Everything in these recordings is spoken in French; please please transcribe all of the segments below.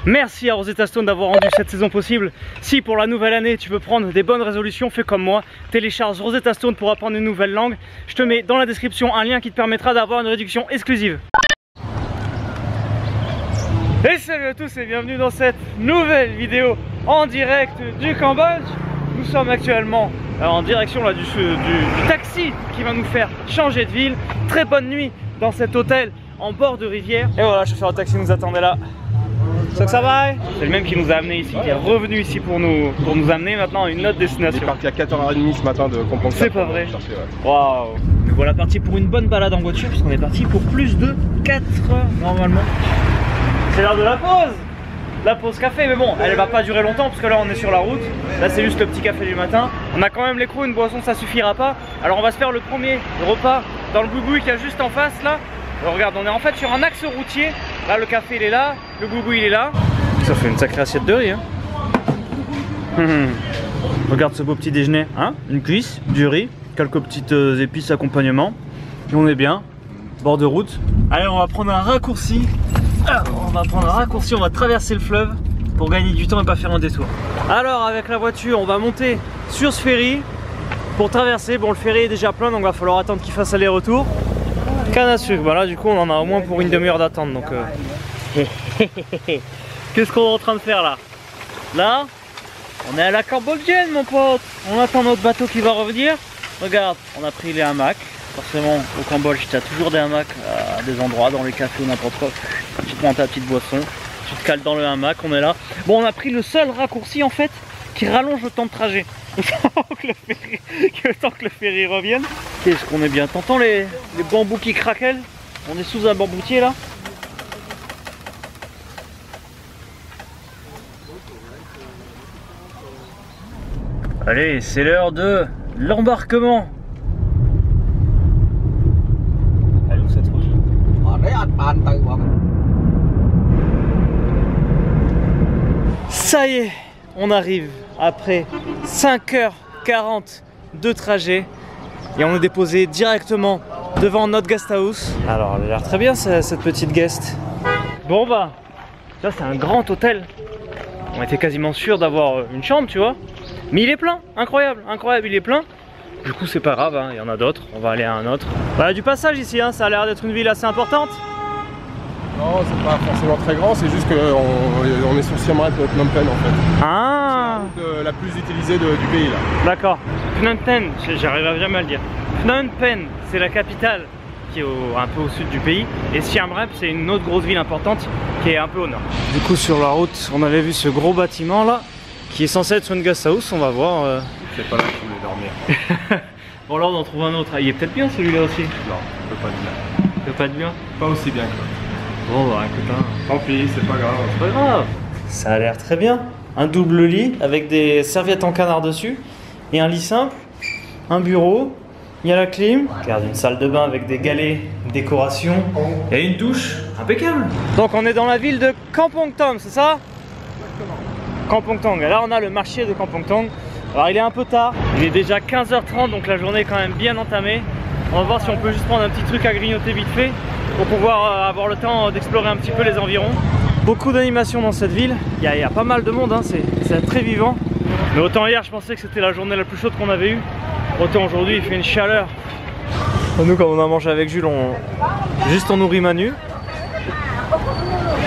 Merci à Rosetta Stone d'avoir rendu cette saison possible. Si pour la nouvelle année tu veux prendre des bonnes résolutions, fais comme moi, télécharge Rosetta Stone pour apprendre une nouvelle langue. Je te mets dans la description un lien qui te permettra d'avoir une réduction exclusive. Et salut à tous et bienvenue dans cette nouvelle vidéo en direct du Cambodge. Nous sommes actuellement en direction là, du taxi qui va nous faire changer de ville. Très bonne nuit dans cet hôtel en bord de rivière. Et voilà, le chauffeur de taxi nous attendait là. Ça va? C'est le même qui nous a amené ici, qui est revenu ici pour nous amener maintenant à une autre destination. Il est parti à 4h30 ce matin de Kampong Tam. C'est pas vrai. Waouh. Nous voilà partis pour une bonne balade en voiture puisqu'on est parti pour plus de 4 heures normalement. C'est l'heure de la pause. La pause café, mais bon, elle va pas durer longtemps parce que là on est sur la route. Là c'est juste le petit café du matin. On a quand même l'écrou, une boisson ça suffira pas. Alors on va se faire le premier repas dans le boui-boui qu'il y a juste en face là. Alors, regarde, on est en fait sur un axe routier. Là le café il est là, le boui-boui il est là. Ça fait une sacrée assiette de riz hein. Regarde ce beau petit déjeuner, hein, une cuisse, du riz, quelques petites épices accompagnement. Et on est bien, bord de route. Allez, on va prendre un raccourci. On va traverser le fleuve pour gagner du temps et pas faire un détour. Alors avec la voiture, on va monter sur ce ferry pour traverser. Bon, le ferry est déjà plein donc va falloir attendre qu'il fasse aller-retour. Canne à sucre, bah là du coup on en a au moins pour une demi-heure d'attente donc Qu'est-ce qu'on est en train de faire là? Là, on est à la cambodgienne mon pote. On attend notre bateau qui va revenir. Regarde, on a pris les hamacs. Forcément au Cambodge tu as toujours des hamacs à des endroits, dans les cafés ou n'importe quoi. Tu prends ta petite boisson, tu te cales dans le hamac, on est là. Bon, on a pris le seul raccourci en fait qui rallonge le temps de trajet. Le temps que le ferry revienne. Qu'est-ce qu'on est bien. T'entends les bambous qui craquellent? On est sous un bamboutier là. Allez, c'est l'heure de l'embarquement. Elle est où cette route? Ça y est, on arrive après 5h40 de trajet et on est déposé directement devant notre guest house. Alors elle a l'air très bien cette petite guest. Bon bah, ça c'est un grand hôtel. On était quasiment sûr d'avoir une chambre, tu vois. Mais il est plein, incroyable, incroyable, il est plein. Du coup c'est pas grave, hein, il y en a d'autres, on va aller à un autre. Voilà du passage ici, hein, ça a l'air d'être une ville assez importante. Non, c'est pas forcément très grand, c'est juste qu'on est sur Siem Reap Phnom Penh en fait. Ah, c'est la route la plus utilisée du pays là. D'accord. Phnom Penh, j'arrive jamais à le dire. Phnom Penh, c'est la capitale qui est un peu au sud du pays. Et Siem Reap, c'est une autre grosse ville importante qui est un peu au nord. Du coup sur la route, on avait vu ce gros bâtiment là, qui est censé être une guest house, on va voir. C'est pas là que je voulais dormir. Bon là on en trouve un autre. Ah, il est peut-être bien celui-là aussi. Non, il peut pas être bien. Il peut pas être bien? Pas aussi bien que l'autre. Bon bah écoute, hein. Tant pis, c'est pas grave. C'est pas grave. Ça a l'air très bien. Un double lit avec des serviettes en canard dessus. Et un lit simple. Un bureau. Il y a la clim. Regarde, une salle de bain avec des galets, décoration. Il y a une douche. Impeccable. Donc on est dans la ville de Kampong Tam, c'est ça? Exactement. Kampong Tam. Et là on a le marché de Kampong Tam. Alors il est un peu tard. Il est déjà 15h30 donc la journée est quand même bien entamée. On va voir si on peut juste prendre un petit truc à grignoter vite fait pour pouvoir avoir le temps d'explorer un petit peu les environs. Beaucoup d'animation dans cette ville, il y a pas mal de monde, hein. C'est très vivant. Mais autant hier je pensais que c'était la journée la plus chaude qu'on avait eue, autant aujourd'hui il fait une chaleur. Nous quand on a mangé avec Jules, on nourrit Manu.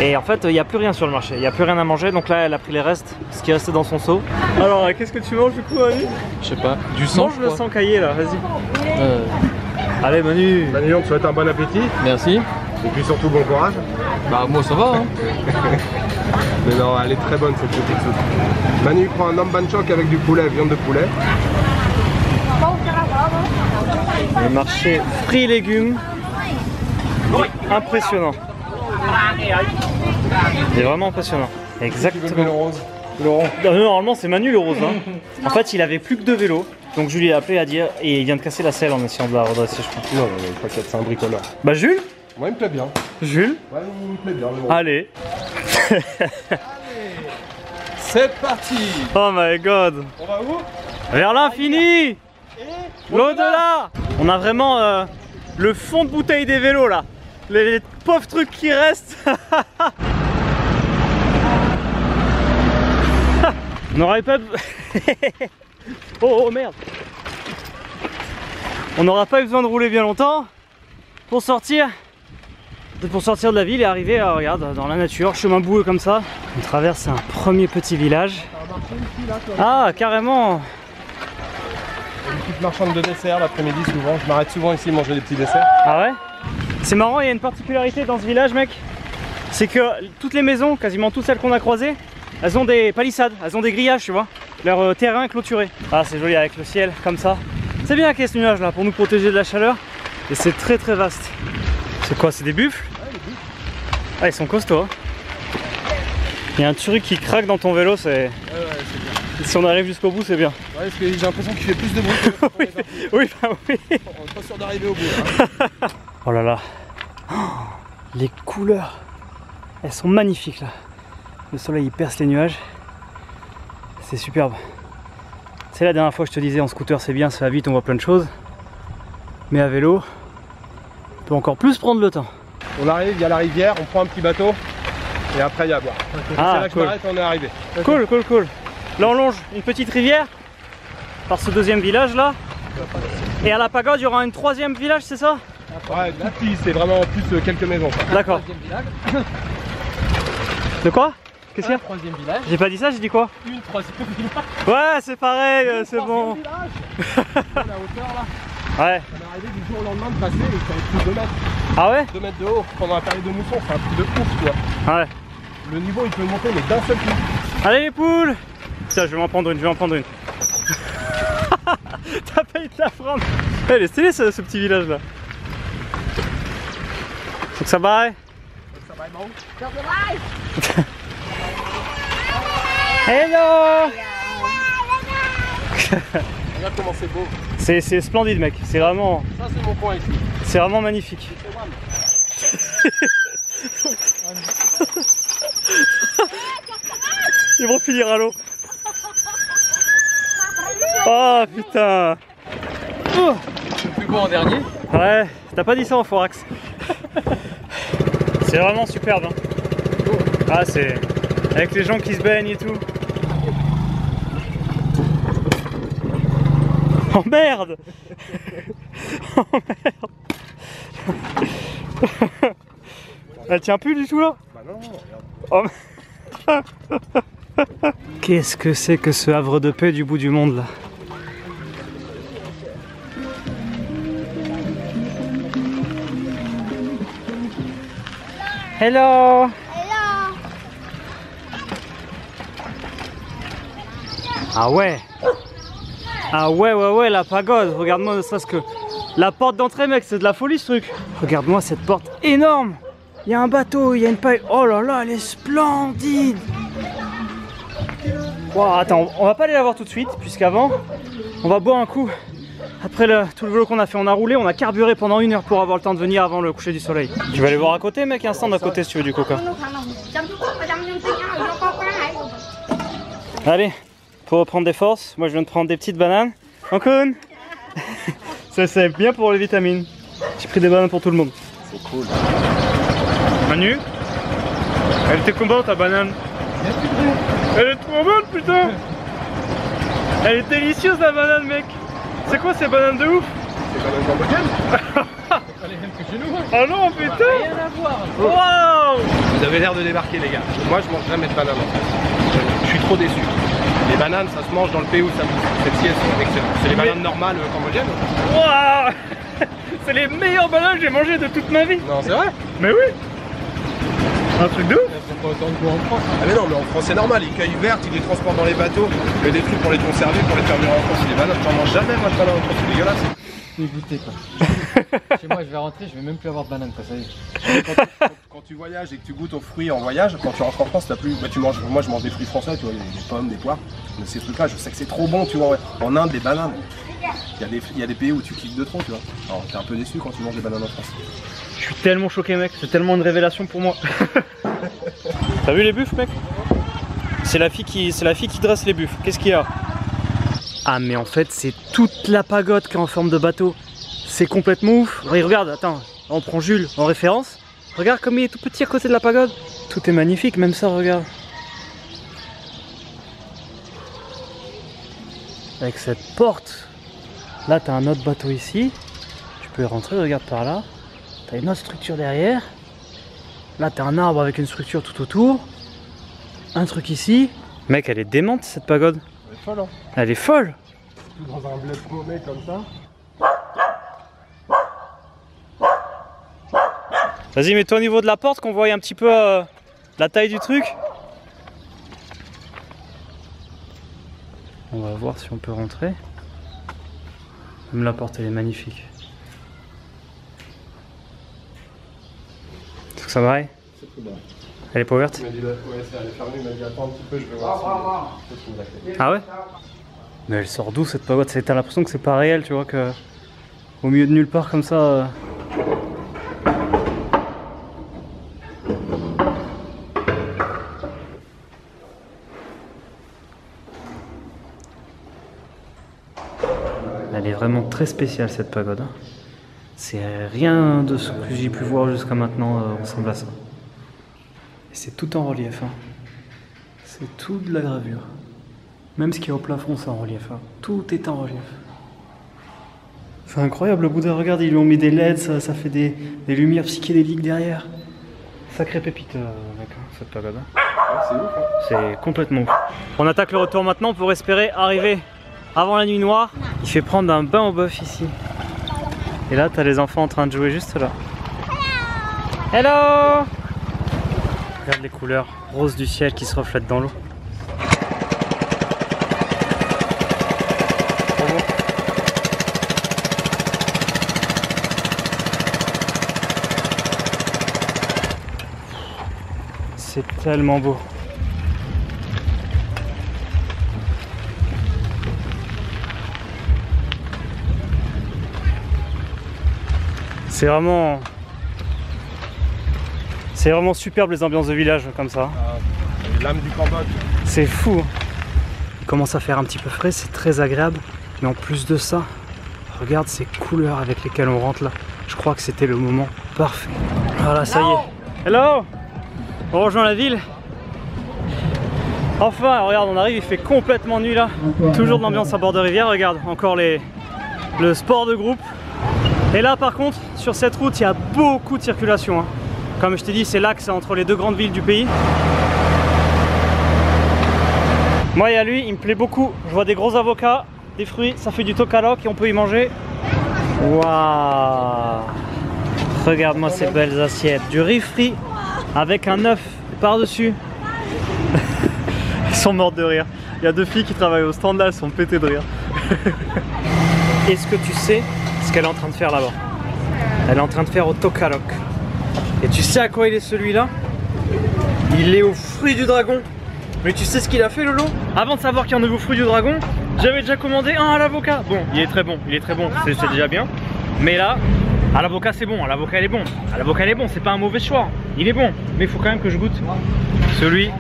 Et en fait il n'y a plus rien sur le marché, il n'y a plus rien à manger, donc là elle a pris les restes, ce qui est resté dans son seau. Alors qu'est-ce que tu manges du coup Manu? Je sais pas, du sang. Mange le sang caillé là, vas-y. Allez Manu. Manu, on te souhaite un bon appétit. Merci. Et puis surtout bon courage. Bah moi ça va hein. Mais non, elle est très bonne cette petite soupe. Manu prend un namban chok avec du poulet, viande de poulet. Le marché fruits et légumes. Impressionnant. C'est vraiment impressionnant. Exactement. Le rose. Le rond. Normalement c'est Manu le rose. Hein. En fait il avait plus que 2 vélos. Donc Jules est appelé à dire et il vient de casser la selle en essayant de la redresser je crois. Non, t'inquiète, c'est un bricoleur. Bah Jules? Moi il me plaît bien. Jules? Ouais, il me plaît bien le rond. Allez. C'est parti. Oh my god. On va où? Vers l'infini. L'au-delà. On a vraiment le fond de bouteille des vélos là. Les pauvres trucs qui restent. On n'aurait pas... oh merde. On n'aura pas eu besoin de rouler bien longtemps pour sortir de la ville et arriver, regarde, dans la nature, chemin boueux comme ça. On traverse un premier petit village. Ah, carrément. Une petite marchande de dessert l'après-midi souvent. Je m'arrête souvent ici manger des petits desserts. Ah ouais? C'est marrant, il y a une particularité dans ce village, mec. C'est que toutes les maisons, quasiment toutes celles qu'on a croisées, elles ont des palissades, elles ont des grillages, tu vois. Leur terrain est clôturé. Ah, c'est joli avec le ciel comme ça. C'est bien qu'il y ait ce nuage là pour nous protéger de la chaleur. Et c'est très très vaste. C'est quoi? C'est des buffles? Ouais, les buffles. Ah, ils sont costauds. Hein. Il y a un truc qui craque dans ton vélo, c'est... Ouais, c'est bien. Si on arrive jusqu'au bout, c'est bien. Ouais, parce que j'ai l'impression qu'il fait plus de bruit que oui, oui, bah oui. On est pas sûr d'arriver au bout là. Oh là là. Oh, les couleurs, elles sont magnifiques là. Le soleil il perce les nuages. C'est superbe. C'est la dernière fois que je te disais en scooter c'est bien, ça va vite, on voit plein de choses. Mais à vélo, on peut encore plus prendre le temps. On arrive, il y a la rivière, on prend un petit bateau et après il y a à boire. Ah, c'est là que cool. je m'arrête, on est arrivé. Cool, cool, cool. Là on longe une petite rivière par ce deuxième village là. Et à la pagode il y aura un troisième village, c'est ça? Ouais, tout petit, c'est vraiment plus quelques maisons. D'accord. De quoi? Qu'est-ce qu'il y a? Troisième village. J'ai pas dit ça, j'ai dit quoi? Une troisième village. Ouais, c'est pareil, c'est bon. La hauteur là, Ouais. on est arrivé du jour au lendemain de passer et ça fait plus de 2 mètres. Ah ouais? 2 mètres de haut pendant la période de mousson, c'est un truc de ouf quoi. Ouais. Le niveau il peut monter mais d'un seul coup. Allez les poules! Tiens, je vais m'en prendre une, je vais en prendre une. T'as pas eu de la prendre. Elle est stylée ce petit village là. Faut que ça baille. Hello! Regarde comment c'est beau. C'est splendide mec, c'est vraiment... Ça c'est mon coin ici. C'est vraiment magnifique. Ils vont finir à l'eau. Oh putain. Le plus beau en dernier. Ouais, t'as pas dit ça en Forax. C'est vraiment superbe. Hein. Ah, c'est avec les gens qui se baignent et tout. Oh merde. Oh merde. Elle tient plus du tout là. Bah non, regarde. Oh. Qu'est-ce que c'est que ce havre de paix du bout du monde là? Hello. Ah ouais. Ah ouais, la pagode. Regarde-moi ne serait-ce que la porte d'entrée mec, c'est de la folie ce truc. Regarde-moi cette porte énorme. Il y a un bateau, il y a une paille. Oh là là, elle est splendide. Wow, attends, on va pas aller la voir tout de suite, puisqu'avant, on va boire un coup. Après tout le vélo qu'on a fait, on a roulé, on a carburé pendant 1 heure pour avoir le temps de venir avant le coucher du soleil. Tu vas aller voir à côté mec, un stand à côté si tu veux du coca. Allez, pour reprendre des forces, moi je viens de prendre des petites bananes. Cancun. Ça c'est bien pour les vitamines. J'ai pris des bananes pour tout le monde. C'est cool. Manu, elle était comment ta banane? Elle est trop bonne putain. Elle est délicieuse la banane mec. C'est quoi ces bananes de ouf? C'est pas dans cambodgienne. Pas les mêmes que chez nous. Oh non putain. Rien à voir. Waouh. Vous avez l'air de débarquer les gars. Moi je mange jamais de bananes en fait. Je suis trop déçu. Les bananes ça se mange dans le pays où ça pousse. Celles-ci elles sont excellentes. C'est les bananes normales cambodgiennes. Waouh. C'est les meilleures bananes que j'ai mangées de toute ma vie. Non c'est vrai. Mais oui. Un truc de ouf. Elles sont pas autant de goût en France. Ah mais non mais en France c'est normal, ils cueillent vertes, ils les transportent dans les bateaux, mais des trucs pour les conserver, pour les faire venir en France, c'est des bananes, j'en mange jamais moi de bananes en France, c'est dégueulasse. Dégoûté quoi. Chez moi je vais rentrer, je vais même plus avoir de banane quoi, ça y est. Quand tu voyages et que tu goûtes aux fruits en voyage, quand tu rentres en France, t'as plus. Bah, tu manges. Moi je mange des fruits français, tu vois, des pommes, des poires. Mais ces trucs là, je sais que c'est trop bon, tu vois. Ouais. En Inde, des bananes. Il y a des pays où tu kiffes de trop, tu vois. Alors t'es un peu déçu quand tu manges des bananes en France. Je suis tellement choqué mec, c'est tellement une révélation pour moi. T'as vu les buffles mec? C'est la fille qui dresse les buffles. Qu'est-ce qu'il y a? Ah mais en fait c'est toute la pagode qui est en forme de bateau. C'est complètement ouf. Regarde, attends, on prend Jules en référence. Regarde comme il est tout petit à côté de la pagode. Tout est magnifique, même ça, regarde. avec cette porte. Là, tu as un autre bateau ici. Tu peux y rentrer, regarde par là. Tu as une autre structure derrière. Là, tu as un arbre avec une structure tout autour. Un truc ici. Mec, elle est démente cette pagode. Elle est folle, hein. Elle est folle. Dans un bled paumé comme ça. Vas-y, mets-toi au niveau de la porte qu'on voit un petit peu la taille du truc. On va voir si on peut rentrer. Même la porte, elle est magnifique. Est-ce que ça va? C'est tout bien. Elle est pas ouverte? Il m'a dit, ouais, elle est fermée, il m'a dit attends un petit peu, je vais voir si je peux trouver la clé. Ah ouais? Mais elle sort d'où cette pagode? T'as l'impression que c'est pas réel, tu vois, que au milieu de nulle part comme ça. Elle est vraiment très spéciale cette pagode. Hein. C'est rien de ce que j'ai pu voir jusqu'à maintenant ressemble à ça. Et c'est tout en relief. Hein. C'est tout de la gravure. Même ce qui est au plafond, c'est en relief. Hein. Tout est en relief. C'est incroyable, le Bouddha, regarde, ils lui ont mis des LED, ça fait des lumières psychédéliques derrière. Sacré pépite, mec, cette pagode. Hein. Ouais, c'est ouf, hein. C'est complètement ouf. On attaque le retour maintenant pour espérer arriver avant la nuit noire. Il fait prendre un bain au bœuf ici. Et là, t'as les enfants en train de jouer juste là. Hello! Regarde les couleurs roses du ciel qui se reflètent dans l'eau. C'est tellement beau. C'est vraiment superbe les ambiances de village comme ça. L'âme du Cambodge. C'est fou. Il commence à faire un petit peu frais, c'est très agréable. Mais en plus de ça, regarde ces couleurs avec lesquelles on rentre là. Je crois que c'était le moment parfait. Voilà, ça y est. Hello! On rejoint la ville. Enfin, regarde, on arrive, il fait complètement nuit là. Toujours de l'ambiance à bord de rivière, regarde, encore le sport de groupe. Et là par contre, sur cette route, il y a beaucoup de circulation. Hein. Comme je t'ai dit, c'est l'axe entre les deux grandes villes du pays. Moi, il y a lui, il me plaît beaucoup. Je vois des gros avocats, des fruits, ça fait du tokalok et on peut y manger. Waouh! Regarde-moi ces belles assiettes. Du riz frit avec un œuf par-dessus. Ils sont morts de rire. Il y a deux filles qui travaillent au stand là, elles sont pétées de rire. Est-ce que tu sais ce qu'elle est en train de faire là-bas? Elle est en train de faire au tokalok. Et tu sais à quoi il est celui-là? Il est au fruit du dragon. Mais tu sais ce qu'il a fait, Lolo? Avant de savoir qu'il y a un nouveau fruit du dragon, j'avais déjà commandé un à l'avocat. Bon, il est très bon, c'est déjà bien. Mais là, à l'avocat c'est bon, à l'avocat il est bon. À l'avocat il est bon, c'est pas un mauvais choix. Il est bon, mais il faut quand même que je goûte celui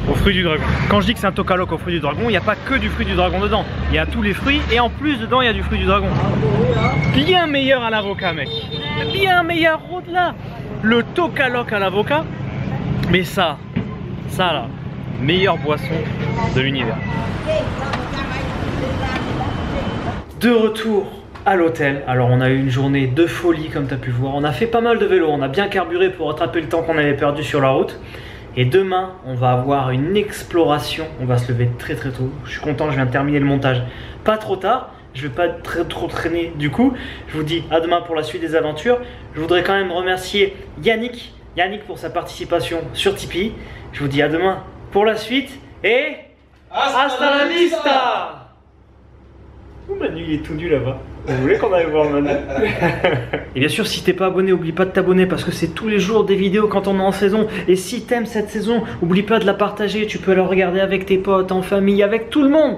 au fruit du dragon. Quand je dis que c'est un tokalok au fruit du dragon, il n'y a pas que du fruit du dragon dedans. Il y a tous les fruits et en plus dedans il y a du fruit du dragon. Bien meilleur à l'avocat, mec. Bien meilleur au-delà. Le tokalok à l'avocat. Mais ça là, meilleure boisson de l'univers. De retour à l'hôtel. Alors on a eu une journée de folie comme tu as pu voir. On a fait pas mal de vélo, on a bien carburé pour rattraper le temps qu'on avait perdu sur la route. Et demain, on va avoir une exploration. On va se lever très tôt. Je suis content, je viens de terminer le montage. Pas trop tard, je vais pas trop traîner du coup. Je vous dis à demain pour la suite des aventures. Je voudrais quand même remercier Yannick pour sa participation sur Tipeee. Je vous dis à demain pour la suite et hasta la vista. Ouh, Manu il est tout nu là-bas. Vous voulez qu'on aille voir Manu? Et bien sûr, si t'es pas abonné, oublie pas de t'abonner parce que c'est tous les jours des vidéos quand on est en saison. Et si t'aimes cette saison, oublie pas de la partager. Tu peux la regarder avec tes potes, en famille, avec tout le monde.